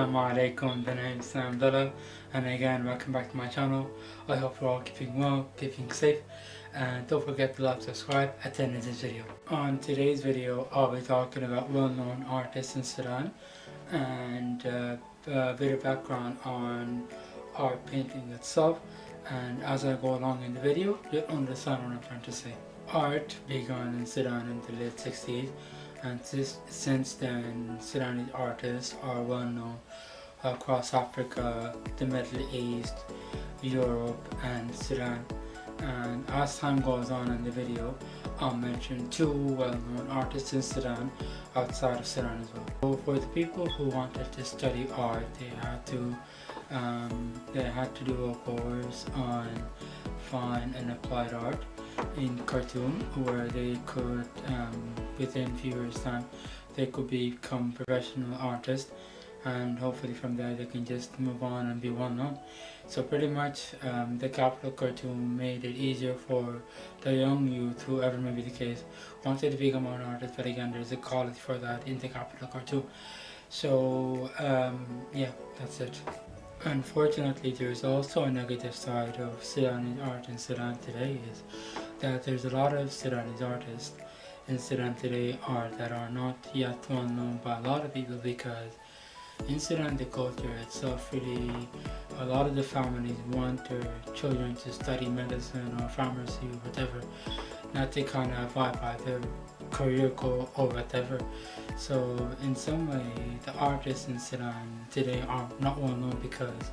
Assalamu alaikum, the name is Abdullah, and again welcome back to my channel. I hope you're all keeping well, keeping safe, and don't forget to like, subscribe at the end of this video. On today's video I'll be talking about well-known artists in Sudan and a bit of background on art painting itself, and as I go along in the video you'll understand what I'm trying to say. Art began in Sudan in the late 60s, and since then Sudanese artists are well known across Africa, the Middle East, Europe and Sudan. And as time goes on in the video, I'll mention two well-known artists in Sudan outside of Sudan as well. So for the people who wanted to study art, they had to do a course on fine and applied art in Khartoum, where they could within a few years time they could become professional artists, and hopefully from there they can just move on and be well known. So pretty much the capital Khartoum made it easier for the young youth, whoever may be the case, wanted to become an artist, but again there's a college for that in the capital Khartoum. So yeah, that's it. Unfortunately, there's also a negative side of Sudanese art in Sudan today, is that there's a lot of Sudanese artists in Sudan today that are not yet well known by a lot of people, because in Sudan the culture itself really, a lot of the families want their children to study medicine or pharmacy or whatever, not to kind of abide by their career goal or whatever. So in some way the artists in Sudan today are not well known, because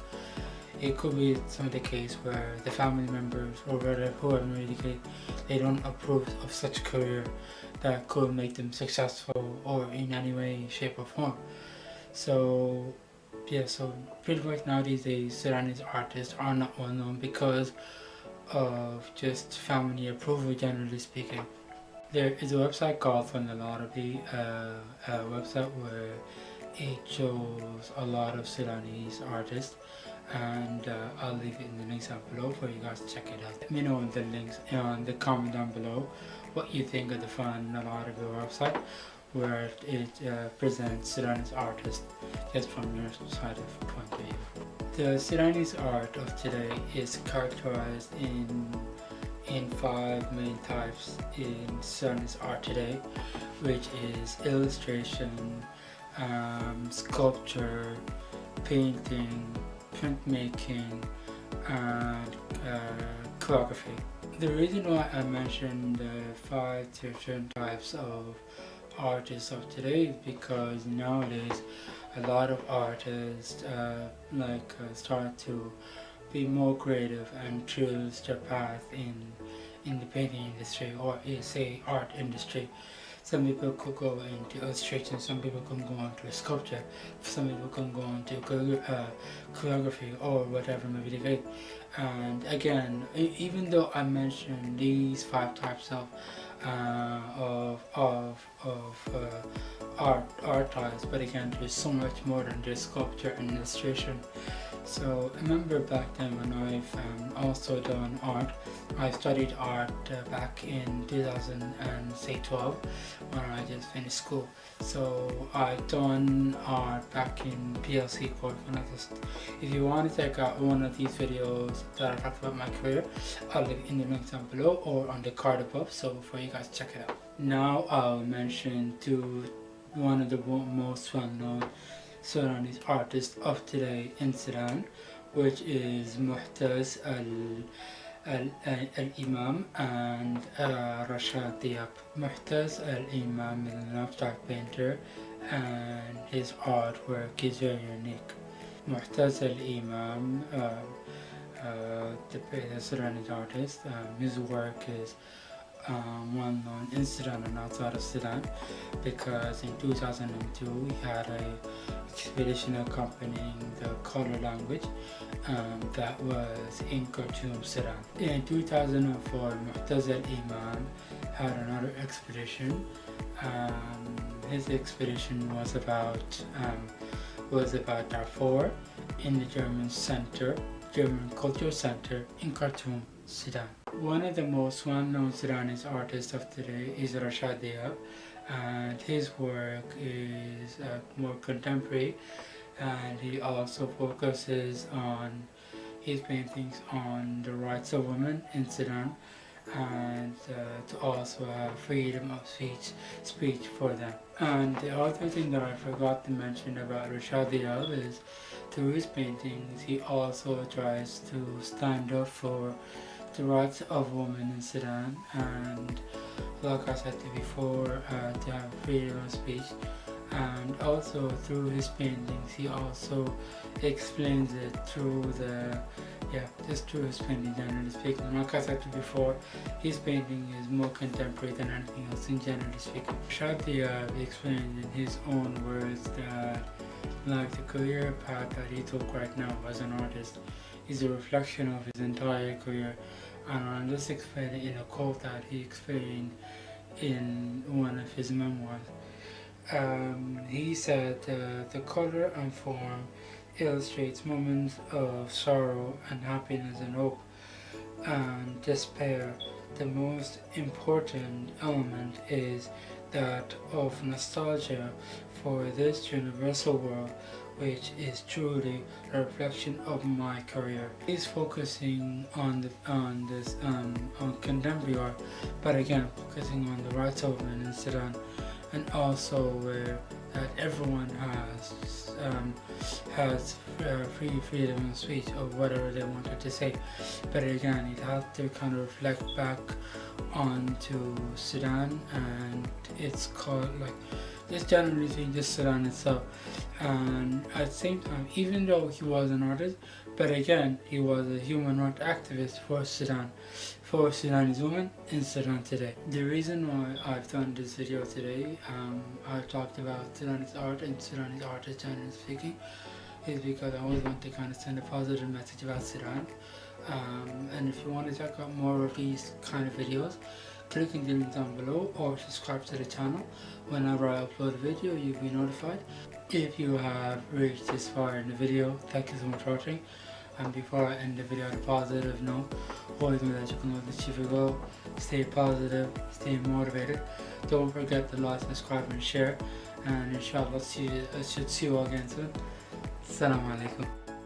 it could be some of the case where the family members or whoever may be the case, they don't approve of such career that could make them successful or in any way, shape or form. So yeah, so pretty much nowadays the Sudanese artists are not well known because of just family approval, generally speaking. There is a website called Fund Al Arabi, a website where it shows a lot of Sudanese artists, and I'll leave it in the links down below for you guys to check it out. Let me know in the links on the comment down below what you think of the Fund Al Arabi website, where it presents Sudanese artists just from your side of point of view. The Sudanese art of today is characterized in five main types in Sudanese art today, which is illustration, sculpture, painting, printmaking, and calligraphy. The reason why I mentioned the five different types of artists of today is because nowadays a lot of artists start to be more creative and choose their path in the painting industry, or say art industry. Some people could go into illustration, some people can go into sculpture, some people can go into calligraphy or whatever may be the case. And again, even though I mentioned these five types of art types, but again there's so much more than just sculpture and illustration. So I remember back then when I've also done art. I studied art back in 2012 when I just finished school. So I done art back in PLC course. If you want to check out one of these videos that I talked about my career, I'll leave it in the links down below or on the card above, so for you guys to check it out. Now I'll mention one of the most well-known Sudanese artists of today in Sudan, which is Mutaz Elemam and Rashid Diab. Mutaz Elemam is an abstract painter, and his artwork is very unique. Mutaz Elemam, the Sudanese artist, his work is well known in Sudan and outside of Sudan, because in 2002 he had an expedition accompanying the color language that was in Khartoum, Sudan. In 2004, Mutaz Elemam had another expedition. His expedition was about Darfur in the German Cultural Center in Khartoum, Sudan. One of the most well-known Sudanese artists of today is Rashid Diab, and his work is more contemporary and he also focuses on his paintings on the rights of women in Sudan, and to also have freedom of speech for them. And the other thing that I forgot to mention about Rashid Diab is through his paintings he also tries to stand up for the rights of women in Sudan, and like I said before, to have freedom of speech. And also through his paintings he also explains it through just through his painting, generally speaking. Like I said before, his painting is more contemporary than anything else in generally speaking. Rashid Diab explained in his own words that like the career path that he took right now as an artist is a reflection of his entire career, and I'm just explaining in a quote that he explained in one of his memoirs. He said the color and form illustrates moments of sorrow and happiness and hope and despair. The most important element is that of nostalgia for this universal world, which is truly a reflection of my career. He's focusing on contemporary art, but again focusing on the rights of women in Sudan, and also where that everyone has free freedom of speech or whatever they wanted to say. But again, it had to kind of reflect back onto Sudan, and it's called like just generally saying just Sudan itself. And at the same time, even though he was an artist, but again he was a human rights activist for Sudan, for Sudanese women in Sudan today. The reason why I've done this video today, I've talked about Sudanese art and Sudanese artists generally speaking, is because I always want to kind of send a positive message about Sudan. And if you want to check out more of these kind of videos, click the link down below or subscribe to the channel. Whenever I upload a video, you'll be notified. If you have reached this far in the video, thank you so much for watching. And before I end the video on a positive note, always know that you can always achieve your goal. Stay positive, stay motivated. Don't forget to like, subscribe and share. And inshallah, I should see you all again soon. Assalamu alaikum.